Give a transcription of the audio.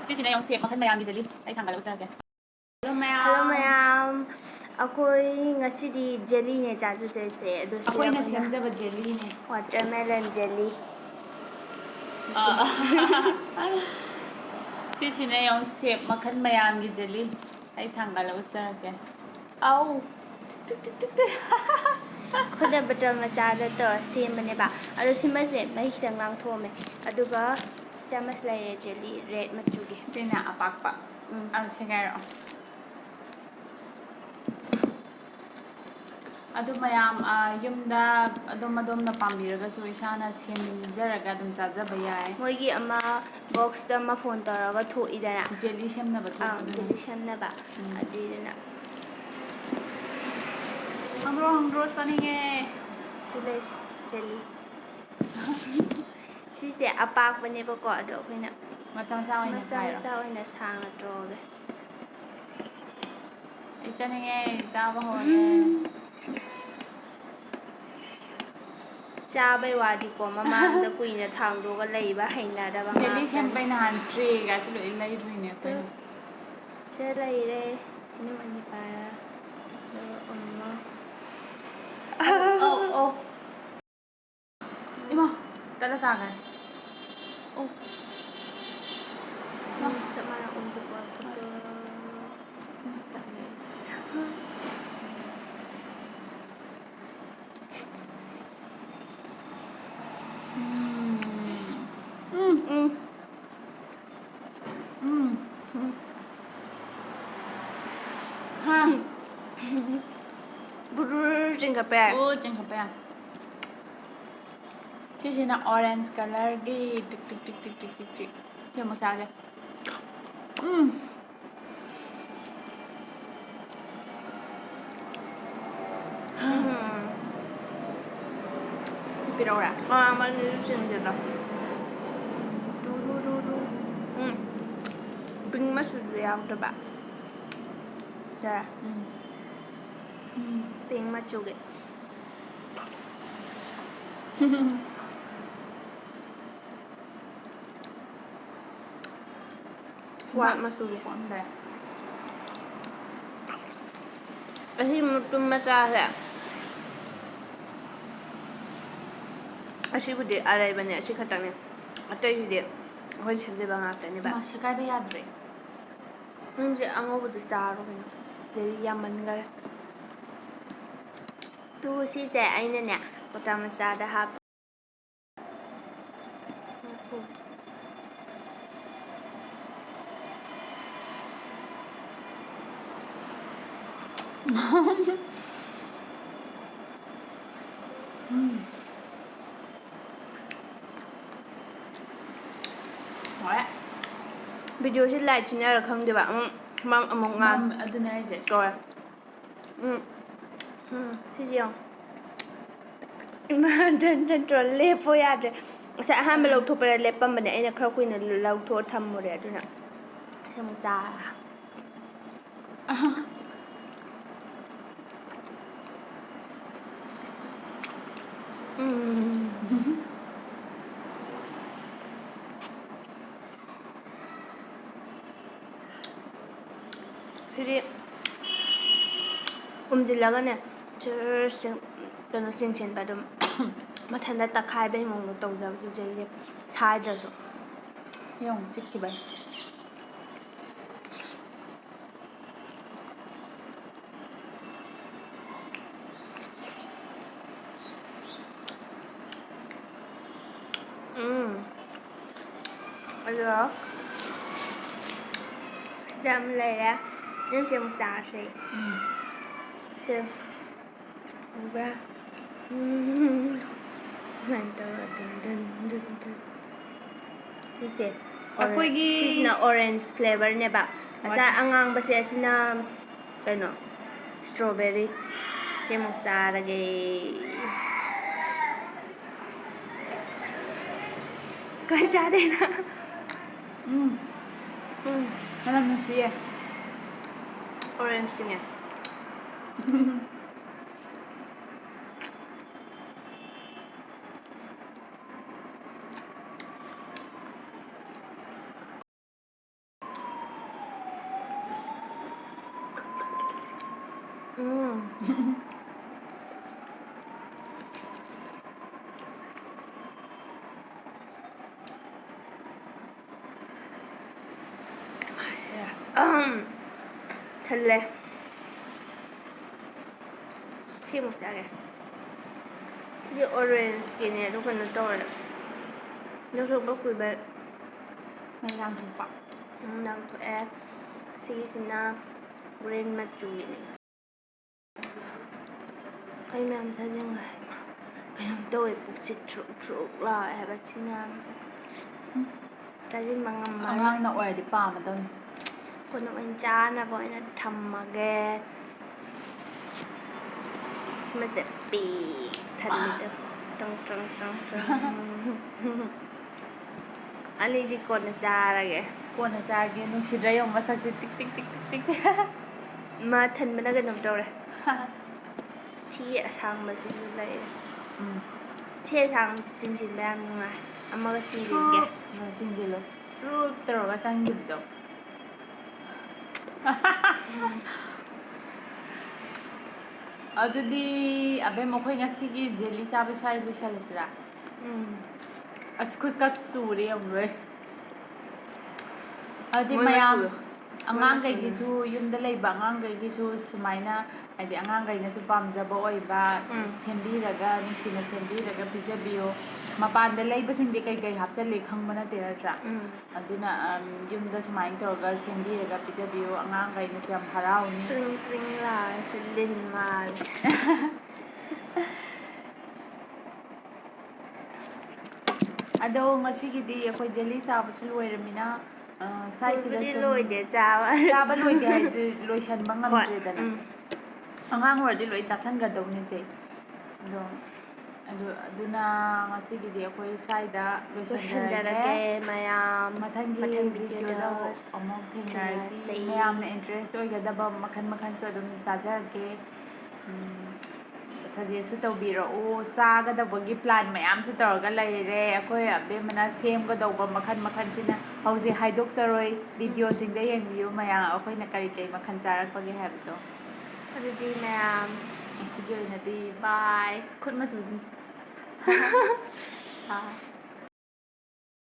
ꯁꯤꯁꯤꯅ ꯌꯦꯡꯉꯨ ꯁꯦꯞ ꯃꯈꯜ ꯃꯌꯥꯝꯒꯤ ꯖꯦꯂꯤ ꯑꯩ ꯊꯥꯡꯒꯠꯂꯒ ꯎꯠꯆꯔꯛꯀꯦ Hello mayam, akhoi ngasidi jelly ne chajudoise adu si ꯑꯩꯈꯣꯏꯅ ꯁꯦꯝꯖꯕ ꯖꯦꯂꯤꯅꯦ watermelon jelly. ꯁꯤꯁꯤꯅ ꯌꯦꯡꯉꯨ ꯁꯦꯞ ꯃꯈꯜ ꯃꯌꯥꯝꯒꯤ ꯖꯦꯂꯤ ꯑꯩ ꯊꯥꯡꯒꯠꯂꯒ ꯎꯠꯆꯔꯛꯀꯦ ꯑꯧ Khoda batal machada to sembane ba adu simase mai khitang langthome aduga sida masla jelly red machugi ꯁꯤꯅ ꯑꯄꯥꯛꯄ ꯑꯗꯨ ꯁꯦꯒꯥꯏꯔꯛꯑꯣ ꯑꯗꯨ ꯃꯌꯥꯝ ꯌꯨꯝꯗ ꯑꯗꯣꯝꯅ ꯄꯥꯝꯕꯤꯔꯒꯁꯨ ꯏꯁꯥꯅ ꯁꯦꯝꯖꯔꯒ ꯑꯗꯨꯝ ꯆꯥꯖꯕ ꯌꯥꯏ moigi ama box da ma phone taraga thoidana jelly ꯁꯦꯝꯅꯕ ꯊꯣꯛꯄꯗꯨꯅ jelly semnaba adidana ꯍꯪꯗ꯭ꯔꯣ ꯆꯥꯅꯤꯡꯉꯦ sila jelly sise apakpanebako ado akhina ꯃꯆꯥ ꯑꯣꯏꯅ ꯈꯥꯏꯔꯣ masa oina sangna droge ꯑꯩ ꯆꯥꯅꯤꯡꯉꯦ ꯆꯥꯕ ꯍꯧꯔꯒꯦ chabai wadi ko mamangda kuina thangdoga leiba hainadaba jelly ngaktan ꯁꯦꯝꯕꯩ ꯅꯍꯥꯟ ꯇ꯭ꯔꯦꯒꯁꯨ ꯂꯣꯏ ꯂꯩꯔꯨꯏꯅꯦ tu ꯑꯩꯈꯣꯏꯅ sela ire ini mani para amma ꯑꯧ 이모 따라 나가 oh samara unjuk waktu Brrrr jengkape. 징그럽다 시시나 오렌지 컬러기 틱틱틱틱틱틱 이거 뭐 사게 비비로라 Ah, mani jengda. Du. Bring ma sudu yaw ba. Jara. Bring ma chuge. What masugi? 뭔데 Asi mutum masaya. Asi budi arai bane asi khatang ne. Atai sidi hoi semje ba ngak ne ba. 마 색깔이 야드래 Nje angobudu charo bane. Jeri yaman gare. Tu si te aina ne kota masada hap. 뭐야 Video si light china ra khang de ba. Mam among nga. ꯑꯗꯨꯅꯦ ꯍꯥꯏꯁꯦ Rồi. Sisi yong. Dan tro lepo yadre. Sa ahamba lawthokpara lepambane aina khara kuina lawtho thammure aduna. Samu cha. Siri umjilagane sing kano singchen badum mathanda takhai bai mong tawjab jeli saidrasu 형 찍기 봐 Alo. Sedap melaya. Ini siapa sasi? Tu. Ubah. Mantap. Dun. Sisi. ꯑꯩꯈꯣꯏꯒꯤ Sisi na orange flavor ne ba. Asa angang basi asina kano strawberry. Siapa lagi? Kau cari na. 사람 눈치에 Orange kanya. ꯊꯜꯂꯦ ꯁꯤꯃꯨꯛ ꯆꯥꯒꯦ ꯁꯤꯗꯤ ꯑꯣꯔꯦꯟꯖꯀꯤꯅꯦ ꯑꯗꯨ ꯀꯩꯅꯣ ꯇꯧꯔꯦ ꯂꯧꯊꯣꯛꯄ ꯀꯨꯏꯕꯩ ꯃꯩ ꯂꯥꯡꯊꯣꯛꯄ ꯂꯥꯡꯊꯣꯛꯑꯦ ꯁꯤꯒꯤꯁꯤꯅ green ꯃꯆꯨꯒꯤꯅꯤ ꯑꯩ ꯃꯌꯥꯝ ꯆꯥꯁꯤꯟꯈ꯭ꯔꯦ ꯀꯩꯅꯣꯝ ꯇꯧꯋꯦ ꯄꯨꯛꯁꯤ ꯊ꯭ꯔꯨꯛ ꯊ꯭ꯔꯨꯛ ꯂꯥꯎꯋꯦ ꯍꯥꯏꯕ ꯁꯤ ꯃꯌꯥꯝꯁꯦ ꯆꯥꯁꯤꯟꯕ ꯉꯝꯃꯔꯣꯏ ꯑꯉꯥꯡꯅ ꯑꯣꯏꯔꯗꯤ ꯄꯥꯝꯃꯗꯧꯅꯤ ꯀꯣꯟꯅ ꯑꯣꯏꯅ ꯆꯥꯅꯕ ꯑꯣꯏꯅ ꯊꯝꯃꯒꯦ ꯁꯤꯃꯁꯦ ꯄꯤꯛ ꯊꯜꯂꯤꯗꯣ ꯇ꯭ꯔꯪ ꯇ꯭ꯔꯪ ꯇ꯭ꯔꯪ ꯇ꯭ꯔꯪ ꯑꯅꯤꯁꯤ ꯀꯣꯟꯅ ꯆꯥꯔꯒꯦ ꯀꯣꯟꯅ ꯆꯥꯒꯦ ꯅꯨꯡꯁꯤꯗ꯭ꯔꯥ ꯌꯦꯡꯉꯨ ꯃꯁꯛꯁꯦ ꯇꯤꯛ ꯇꯤꯛ ꯇꯤꯛ ꯇꯤꯛ ꯇꯤꯛ ꯃꯥ ꯊꯟꯕꯅ ꯀꯩꯅꯣꯝ ꯇꯧꯔꯦ ꯊꯤ ꯑꯁꯥꯡꯕꯁꯤꯁꯨ ꯂꯩꯔꯦ ꯊꯤ ꯑꯁꯥꯡꯕꯁꯤ ꯆꯤꯡꯁꯤꯟꯕ ꯌꯥꯝ ꯅꯨꯡꯉꯥꯏ ꯑꯃꯒ ꯆꯤꯡꯁꯤꯟꯒꯦ ꯆꯤꯡꯁꯤꯜꯂꯣ ꯇ꯭ꯔꯨꯞ ꯇꯧꯔꯒ ꯆꯪꯈꯤꯕꯗꯣ ꯑꯗꯨꯗꯤ ꯑꯕꯦꯝ ꯑꯩꯈꯣꯏ ꯉꯁꯤꯒꯤ ꯖꯦꯂꯤ ꯆꯥꯕ ꯁ꯭ꯋꯥꯏ ꯂꯣꯏꯁꯜꯂꯁꯤꯔꯥ ꯑꯁ ꯈꯨꯠꯀ ꯆꯨꯔꯦ ꯌꯦꯡꯉꯨ ꯂꯣꯏ ꯑꯗꯨꯗꯤ ꯃꯣꯏ ꯃꯌꯥꯝ ꯃꯆꯨꯗꯣ ꯃꯣꯏ ꯃꯆꯨꯗꯨꯅ ꯑꯉꯥꯡꯈꯩꯒꯤꯁꯨ ꯌꯨꯝꯗ ꯂꯩꯕ ꯑꯉꯥꯡꯈꯩꯒꯤꯁꯨ ꯁꯨꯃꯥꯏꯅ ꯍꯥꯏꯗꯤ ꯑꯉꯥꯡꯈꯩꯅꯁꯨ ꯄꯥꯝꯖꯕ ꯑꯣꯏꯕ ꯁꯦꯝꯕꯤꯔꯒ ꯅꯨꯡꯁꯤꯅ ꯁꯦꯝꯕꯤꯔꯒ ꯄꯤꯖꯕꯤꯌꯣ ꯃꯄꯥꯟꯗ ꯂꯩꯕꯁꯤꯡꯗꯤ ꯀꯩꯀꯩ ꯍꯥꯞꯆꯜꯂꯦ ꯈꯪꯕ ꯅꯠꯇꯦ ꯅꯠꯇ꯭ꯔꯥ ꯑꯗꯨꯅ ꯌꯨꯝꯗ ꯁꯨꯃꯥꯏꯅ ꯇꯧꯔꯒ ꯁꯦꯝꯕꯤꯔꯒ ꯄꯤꯖꯕꯤꯌꯨ ꯑꯉꯥꯡꯈꯩꯅꯁꯨ ꯌꯥꯝ ꯍꯔꯥꯎꯅꯤ ꯇ꯭ꯔꯤꯡ ꯇ꯭ꯔꯤꯡ ꯂꯥꯎꯔꯦ ꯂꯤꯟ ꯃꯥꯜꯂꯦ ꯑꯗꯣ ꯉꯁꯤꯒꯤꯗꯤ ꯑꯩꯈꯣꯏ ꯖꯦꯂꯤ ꯆꯥꯕꯁꯨ ꯂꯣꯏꯔꯃꯤꯅ ꯁꯥꯏꯁꯤꯗ ꯂꯣꯏꯕꯨꯗꯤ ꯁꯨꯝ ꯂꯣꯏꯗꯦ ꯆꯥꯕ ꯆꯥꯕ ꯂꯣꯏꯗꯦ ꯍꯥꯏꯗꯤ ꯂꯣꯏꯁꯟꯕ ꯍꯣꯏ ꯉꯝꯗ꯭ꯔꯦꯗꯅ ꯑꯉꯥꯡ ꯑꯣꯏꯔꯗꯤ ꯂꯣꯏ ꯆꯥꯁꯟꯒꯗꯧꯅꯤꯁꯦ ꯑꯗꯣ ꯑꯗꯨꯅ ꯉꯁꯤꯒꯤꯗꯤ ꯑꯩꯈꯣꯏ ꯁ꯭ꯋꯥꯏꯗ ꯂꯣꯏꯁꯟꯖꯔꯒꯦ ꯃꯌꯥꯝ ꯃꯊꯪꯒꯤ ꯃꯊꯪ ꯚꯤꯗꯤꯑꯣꯗ ꯑꯃꯨꯛ ꯊꯦꯡꯅꯔꯁꯤ ꯃꯌꯥꯝꯅ ꯏꯟꯇꯔꯦꯁ ꯑꯣꯏꯒꯗꯕ ꯃꯈꯜ ꯃꯈꯜꯁꯨ ꯑꯗꯨꯝ ꯆꯥꯖꯔꯛꯀꯦ ꯁꯖꯦꯁꯁꯨ ꯇꯧꯕꯤꯔꯛꯎ ꯆꯥꯒꯗꯕꯒꯤ ꯄ꯭ꯂꯥꯟ ꯃꯌꯥꯝꯁꯨ ꯇꯧꯔꯒ ꯂꯩꯔꯦ ꯑꯩꯈꯣꯏ ꯑꯕꯦꯝꯃꯅ ꯁꯦꯝꯒꯗꯧꯕ ꯃꯈꯜ ꯃꯈꯜꯁꯤꯅ ꯍꯧꯖꯤꯛ ꯍꯥꯏꯗꯣꯛꯆꯔꯣꯏ ꯚꯤꯗꯤꯑꯣꯁꯤꯡꯗ ꯌꯦꯡꯕꯤꯌꯨ ꯃꯌꯥꯝ ꯑꯩꯈꯣꯏꯅ ꯀꯔꯤ ꯀꯔꯤ ꯃꯈꯜ ꯆꯥꯔꯛꯄꯒꯦ ꯍꯥꯏꯕꯗꯣ ꯑꯗꯨꯗꯤ ꯃꯌꯥꯝ ꯉꯁꯤꯒꯤ ꯑꯣꯏꯅꯗꯤ ꯕꯥꯏ ꯈꯨꯠ ꯃꯆꯨꯁꯤ